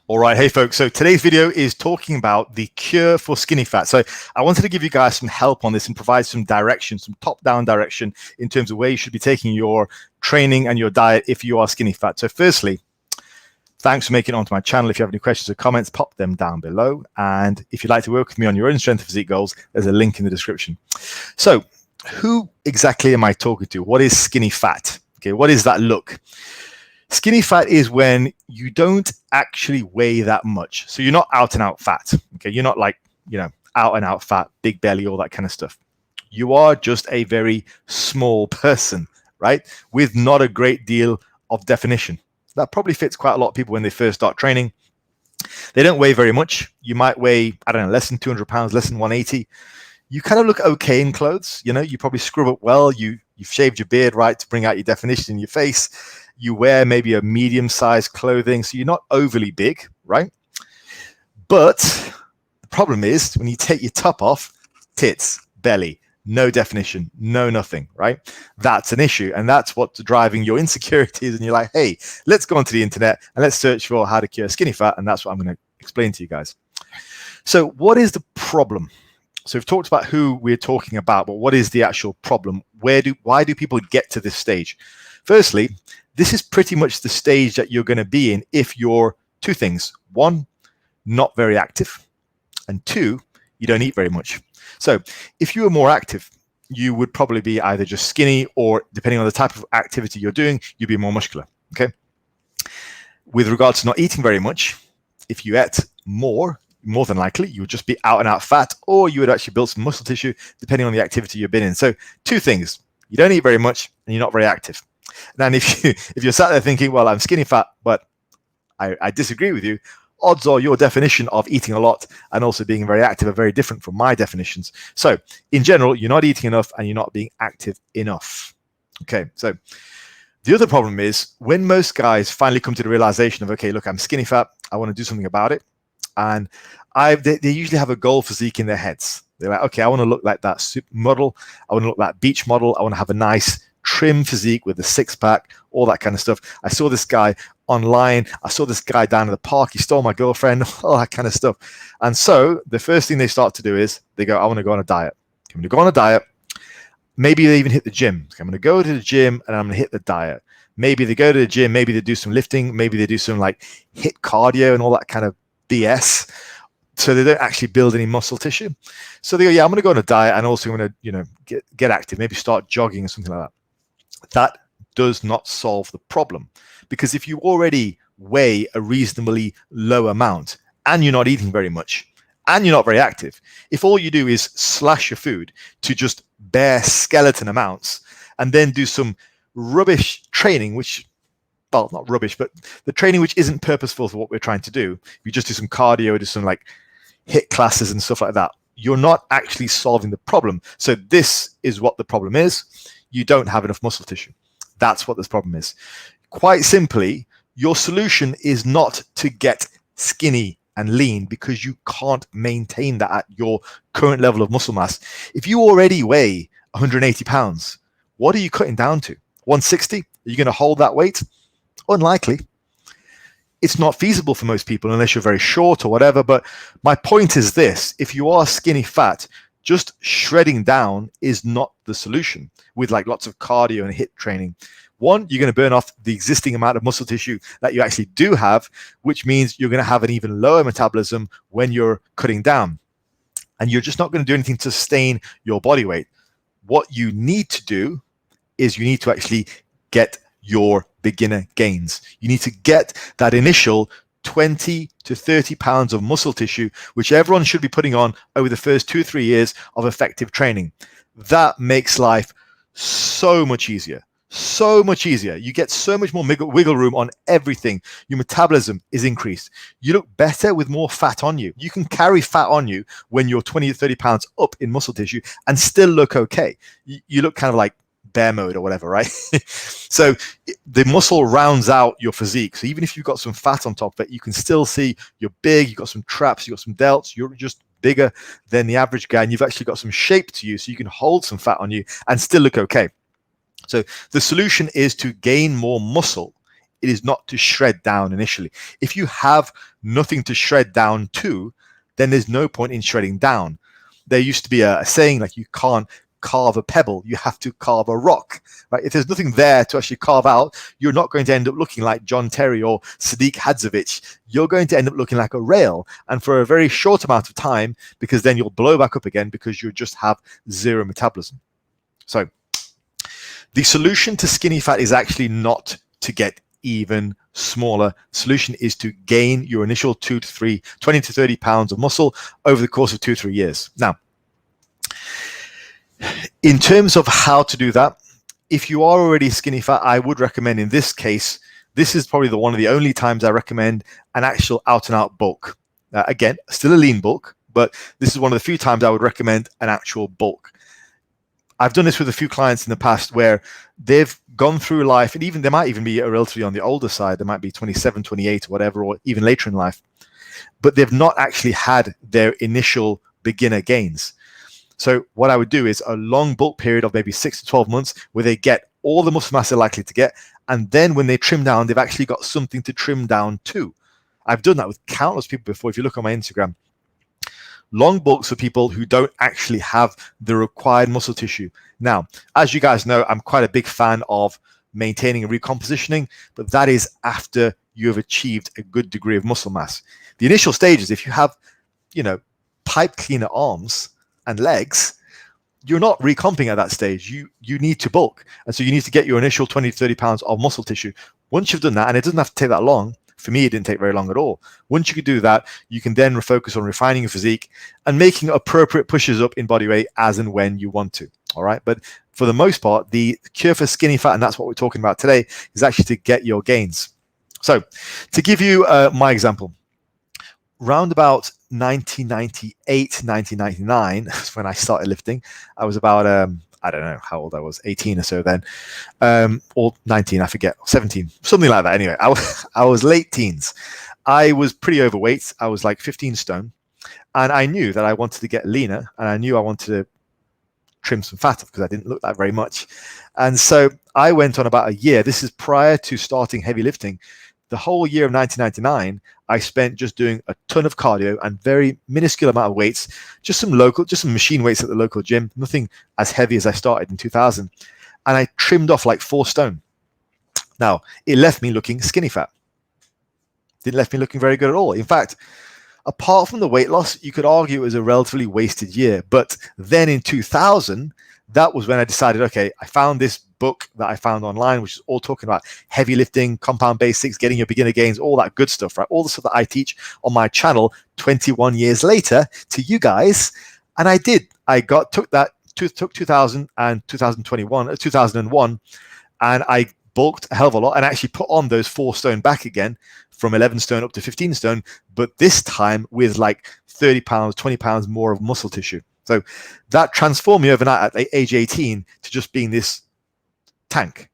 All right, hey folks, so today's video is talking about the cure for skinny fat. So I wanted to give you guys some help on this and provide some direction, some top-down direction in terms of where you should be taking your training and your diet if you are skinny fat. So firstly, thanks for making it onto my channel. If you have any questions or comments, pop them down below. And if you'd like to work with me on your own strength and physique goals, there's a link in the description. So who exactly am I talking to? What is skinny fat? Okay, what is that look? Skinny fat is when you don't actually weigh that much. So you're not out and out fat. Okay, you're not like, out and out fat, big belly, all that kind of stuff. You are just a very small person, right? With not a great deal of definition. That probably fits quite a lot of people when they first start training. They don't weigh very much. You might weigh, I don't know, less than 200 pounds, less than 180. You kind of look okay in clothes. You probably scrub up well. You've shaved your beard right to bring out your definition in your face. You wear maybe a medium-sized clothing, so you're not overly big, right? But the problem is when you take your top off, tits, belly, no definition, no nothing, right? That's an issue, and that's what's driving your insecurities. And you're like, hey, let's go onto the internet and let's search for how to cure skinny fat, and that's what I'm going to explain to you guys. So what is the problem? So we've talked about who we're talking about, but what is the actual problem? Why do people get to this stage? Firstly, this is pretty much the stage that you're going to be in if you're two things. One, not very active, and two, you don't eat very much. So if you were more active, you would probably be either just skinny or, depending on the type of activity you're doing, you'd be more muscular. Okay. With regards to not eating very much, if you ate more than likely, you would just be out and out fat, or you would actually build some muscle tissue, depending on the activity you've been in. So two things: you don't eat very much, and you're not very active. And if you're sat there thinking, well, I'm skinny fat, but I disagree with you, odds are your definition of eating a lot and also being very active are very different from my definitions. So in general, you're not eating enough and you're not being active enough. Okay, so the other problem is when most guys finally come to the realization of, okay, look, I'm skinny fat, I want to do something about it. And they usually have a goal physique in their heads. They're like, okay, I want to look like that super model. I want to look like that beach model. I want to have a nice trim physique with a six-pack, all that kind of stuff. I saw this guy online. I saw this guy down at the park. He stole my girlfriend, all that kind of stuff. And so the first thing they start to do is they go, I want to go on a diet. I'm going to go on a diet. Maybe they even hit the gym. I'm going to go to the gym and I'm going to hit the diet. Maybe they go to the gym. Maybe they do some lifting. Maybe they do some like HIIT cardio and all that kind of BS. So they don't actually build any muscle tissue. So they go, yeah, I'm going to go on a diet and also I'm going to, get active. Maybe start jogging or something like that. That does not solve the problem, because if you already weigh a reasonably low amount and you're not eating very much and you're not very active, if all you do is slash your food to just bare skeleton amounts and then do some rubbish training, which, well, not rubbish, but the training which isn't purposeful for what we're trying to do, you just do some cardio, do some like HIIT classes and stuff like that, you're not actually solving the problem. So this is what the problem is. You don't have enough muscle tissue. That's what this problem is. Quite simply, your solution is not to get skinny and lean, because you can't maintain that at your current level of muscle mass. If you already weigh 180 pounds, what are you cutting down to? 160? Are you going to hold that weight? Unlikely. It's not feasible for most people unless you're very short or whatever. But my point is this: if you are skinny fat, just shredding down is not the solution with like lots of cardio and HIIT training. One, you're going to burn off the existing amount of muscle tissue that you actually do have, which means you're going to have an even lower metabolism when you're cutting down. And you're just not going to do anything to sustain your body weight. What you need to do is you need to actually get your beginner gains. You need to get that initial 20 to 30 pounds of muscle tissue, which everyone should be putting on over the first 2-3 years of effective training. That makes life so much easier. So much easier. You get so much more wiggle room on everything. Your metabolism is increased. You look better with more fat on you. You can carry fat on you when you're 20 to 30 pounds up in muscle tissue and still look okay. You look kind of like bear mode or whatever, right? So the muscle rounds out your physique. So even if you've got some fat on top of it, you can still see you're big, you've got some traps, you've got some delts, you're just bigger than the average guy, and you've actually got some shape to you, so you can hold some fat on you and still look okay. So the solution is to gain more muscle It is not to shred down initially. If you have nothing to shred down to, then there's no point in shredding down. There used to be a saying like, you can't carve a pebble, you have to carve a rock, right? If there's nothing there to actually carve out, you're not going to end up looking like John Terry or Sadiq Hadzovich. You're going to end up looking like a rail, and for a very short amount of time, because then you'll blow back up again because you just have zero metabolism. So the solution to skinny fat is actually not to get even smaller. Solution is to gain your initial 20 to 30 pounds of muscle over the course of 2-3 years. Now, in terms of how to do that, if you are already skinny fat, I would recommend, in this case, this is probably one of the only times I recommend an actual out and out bulk. Again, still a lean bulk, but this is one of the few times I would recommend an actual bulk. I've done this with a few clients in the past where they've gone through life, and even they might even be relatively on the older side. They might be 27, 28 or whatever, or even later in life, but they've not actually had their initial beginner gains. So what I would do is a long bulk period of maybe 6 to 12 months where they get all the muscle mass they're likely to get. And then when they trim down, they've actually got something to trim down to. I've done that with countless people before. If you look on my Instagram, long bulks for people who don't actually have the required muscle tissue. Now, as you guys know, I'm quite a big fan of maintaining and recompositioning, but that is after you have achieved a good degree of muscle mass. The initial stages, if you have, pipe cleaner arms and legs, you're not recomping at that stage. You need to bulk. And so you need to get your initial 20 to 30 pounds of muscle tissue. Once you've done that, and it doesn't have to take that long, for me, it didn't take very long at all. Once you can do that, you can then refocus on refining your physique and making appropriate pushes up in body weight as and when you want to. All right. But for the most part, the cure for skinny fat, and that's what we're talking about today, is actually to get your gains. So to give you my example, round about 1998, 1999, that's when I started lifting. I was about, I don't know how old I was, 18 or so then, or 19, I forget, 17, something like that. Anyway, I was late teens. I was pretty overweight. I was like 15 stone. And I knew that I wanted to get leaner, and I knew I wanted to trim some fat off because I didn't look that very much. And so I went on about a year. This is prior to starting heavy lifting. The whole year of 1999, I spent just doing a ton of cardio and very minuscule amount of weights, just some machine weights at the local gym, nothing as heavy as I started in 2000. And I trimmed off like 4 stone. Now, it left me looking skinny fat. Didn't left me looking very good at all. In fact, apart from the weight loss, you could argue it was a relatively wasted year. But then in 2000, that was when I decided, okay, I found this book that I found online, which is all talking about heavy lifting, compound basics, getting your beginner gains, all that good stuff, right? All the stuff that I teach on my channel 21 years later to you guys. And I did. I took 2000 and 2001, and I bulked a hell of a lot and actually put on those 4 stone back again from 11 stone up to 15 stone, but this time with like 30 pounds, 20 pounds more of muscle tissue. So that transformed me overnight at age 18 to just being this tank.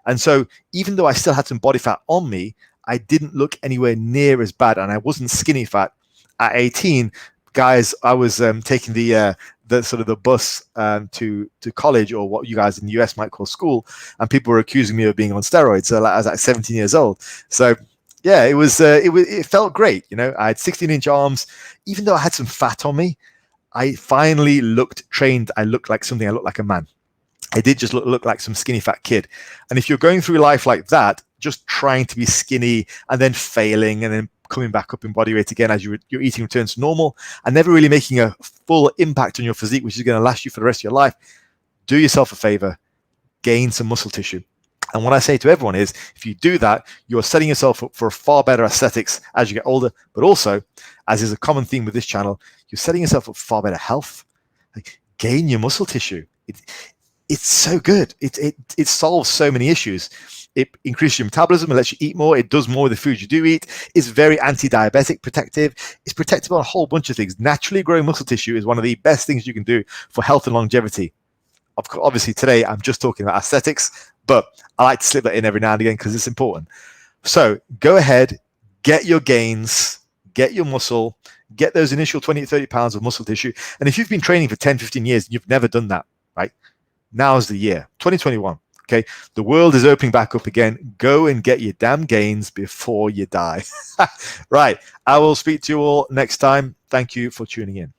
And so even though I still had some body fat on me, I didn't look anywhere near as bad, and I wasn't skinny fat. At 18, guys, I was taking the sort of the bus to college, or what you guys in the US might call school, and people were accusing me of being on steroids. So I was like 17 years old. So yeah, it felt great. I had 16-inch arms. Even though I had some fat on me, I finally looked trained. I looked like something. I looked like a man. I did just look like some skinny fat kid. And if you're going through life like that, just trying to be skinny and then failing and then coming back up in body weight again as your eating returns to normal, and never really making a full impact on your physique, which is going to last you for the rest of your life, do yourself a favor, gain some muscle tissue. And what I say to everyone is, if you do that, you're setting yourself up for far better aesthetics as you get older, but also, as is a common theme with this channel, you're setting yourself up for far better health. Like, gain your muscle tissue. It's so good. It solves so many issues. It increases your metabolism. It lets you eat more. It does more with the food you do eat. It's very anti-diabetic protective. It's protective on a whole bunch of things. Naturally growing muscle tissue is one of the best things you can do for health and longevity. Obviously, today I'm just talking about aesthetics, but I like to slip that in every now and again because it's important. So go ahead, get your gains, get your muscle, get those initial 20 to 30 pounds of muscle tissue. And if you've been training for 10, 15 years, and you've never done that, right? Now's the year, 2021. Okay, the world is opening back up again. Go and get your damn gains before you die. Right, I will speak to you all next time. Thank you for tuning in.